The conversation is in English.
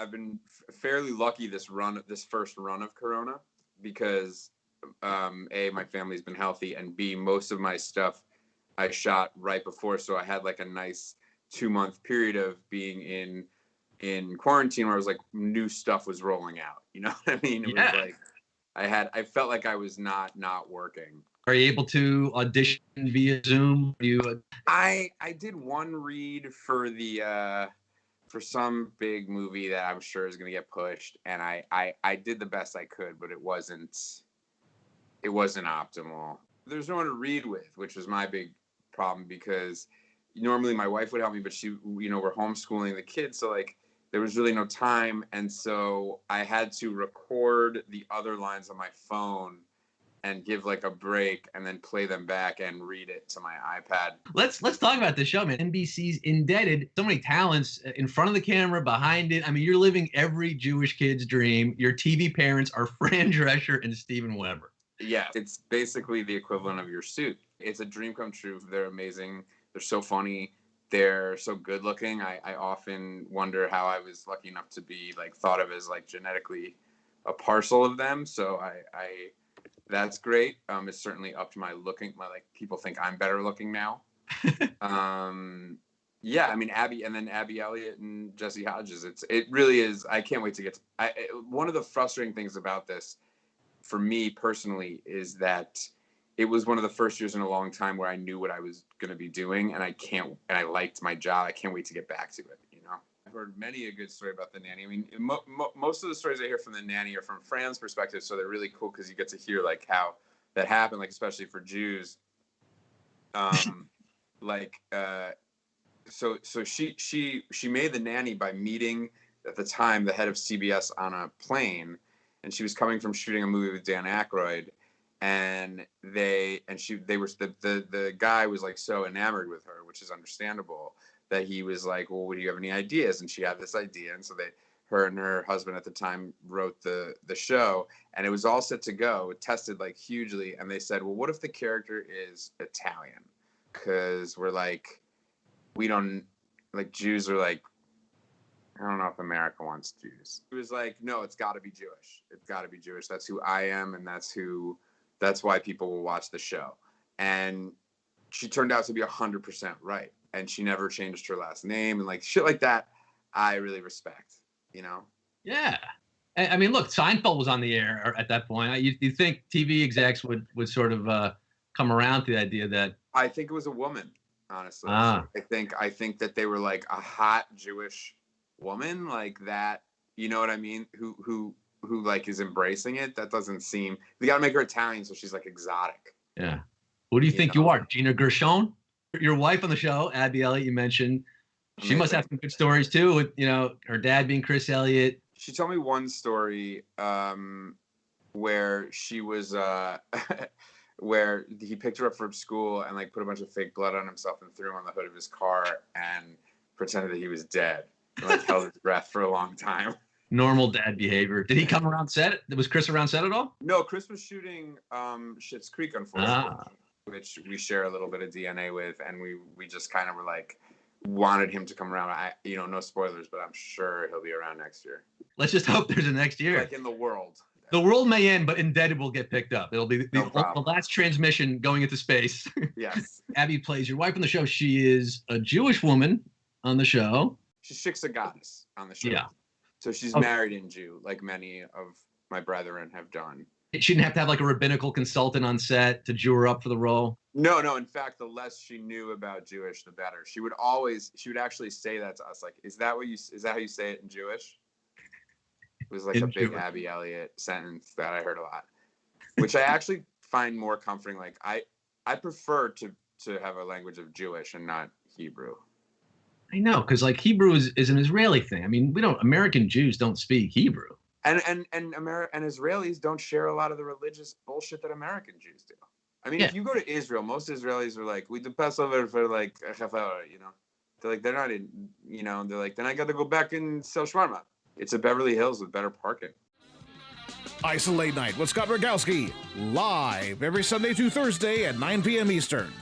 I've been fairly lucky this first run of Corona, because A, my family's been healthy, and B, most of my stuff I shot right before, so I had like a nice 2-month period of being in quarantine where I was like, new stuff was rolling out. You know what I mean? It was like I felt like I was not working. Are you able to audition via Zoom? I did one read for for some big movie that I'm sure is gonna get pushed, and I did the best I could, but it wasn't optimal. There's no one to read with, which was my big problem, because normally my wife would help me, but she, we're homeschooling the kids, so like there was really no time, and so I had to record the other lines on my phone and give like a break and then play them back and read it to my iPad. Let's talk about the show, man. NBC's Indebted. So many talents in front of the camera, behind it. I mean, you're living every Jewish kid's dream. Your TV parents are Fran Drescher and Steven Weber. Yeah, it's basically the equivalent of your suit. It's a dream come true. They're amazing. They're so funny. They're so good looking. I often wonder how I was lucky enough to be like thought of as like genetically a parcel of them. So I that's great. It's certainly up to my like people think I'm better looking now. Yeah, I mean Abby Elliott and Jesse Hodges. It really is. I can't wait to get to, one of the frustrating things about this for me personally is that it was one of the first years in a long time where I knew what I was going to be doing, and I liked my job. I can't wait to get back to it. I've heard many a good story about The Nanny. I mean, most of the stories I hear from The Nanny are from Fran's perspective, so they're really cool because you get to hear like how that happened, like especially for Jews. So she made The Nanny by meeting at the time the head of CBS on a plane, and she was coming from shooting a movie with Dan Aykroyd, and the guy was like so enamored with her, which is understandable, that he was like, well, do you have any ideas? And she had this idea. And so her and her husband at the time wrote the show, and it was all set to go. It tested like hugely. And they said, well, what if the character is Italian? Cause we're like, we don't like Jews are like, I don't know if America wants Jews. It was like, no, it's gotta be Jewish. It's gotta be Jewish. That's who I am. And that's why people will watch the show. And she turned out to be 100% right. And she never changed her last name, and like shit like that, I really respect, Yeah. I mean, look, Seinfeld was on the air at that point. You think TV execs would sort of come around to the idea that... I think it was a woman, honestly. I think that they were like a hot Jewish woman like that, you know what I mean? Who like is embracing it. That doesn't seem... They got to make her Italian so she's like exotic. Yeah. Who do you think you are? Gina Gershon? Your wife on the show, Abby Elliott, you mentioned, she must have some good stories too, with her dad being Chris Elliott. She told me one story where she was where he picked her up from school and like put a bunch of fake blood on himself and threw him on the hood of his car and pretended that he was dead and like held his breath for a long time. Normal dad behavior. Did he come around set? Was Chris around set at all? No, Chris was shooting Schitt's Creek, unfortunately. Which we share a little bit of DNA with, and we just kind of were like wanted him to come around. No spoilers, but I'm sure he'll be around next year. Let's just hope there's a next year. Like in the world. The world may end, but Indebted will get picked up. It'll be the last transmission going into space. Yes. Abby plays your wife on the show. She is a Jewish woman on the show. She's Shiksa goddess on the show. Yeah. So she's married in Jew, like many of my brethren have done. She didn't have to have like a rabbinical consultant on set to Jew her up for the role. No. In fact, the less she knew about Jewish, the better. She would actually say that to us. Like, is that how you say it in Jewish? It was like a big Abby Elliott sentence that I heard a lot, which I actually find more comforting. Like I prefer to have a language of Jewish and not Hebrew. I know, because like Hebrew is an Israeli thing. I mean, American Jews don't speak Hebrew. And Israelis don't share a lot of the religious bullshit that American Jews do. I mean, if you go to Israel, most Israelis are like, we do Passover for like a half hour, They're like, they're not in, they're like, then I got to go back and sell shawarma. It's a Beverly Hills with better parking. IsoLate Night with Scott Rogowski, live every Sunday through Thursday at 9 p.m. Eastern.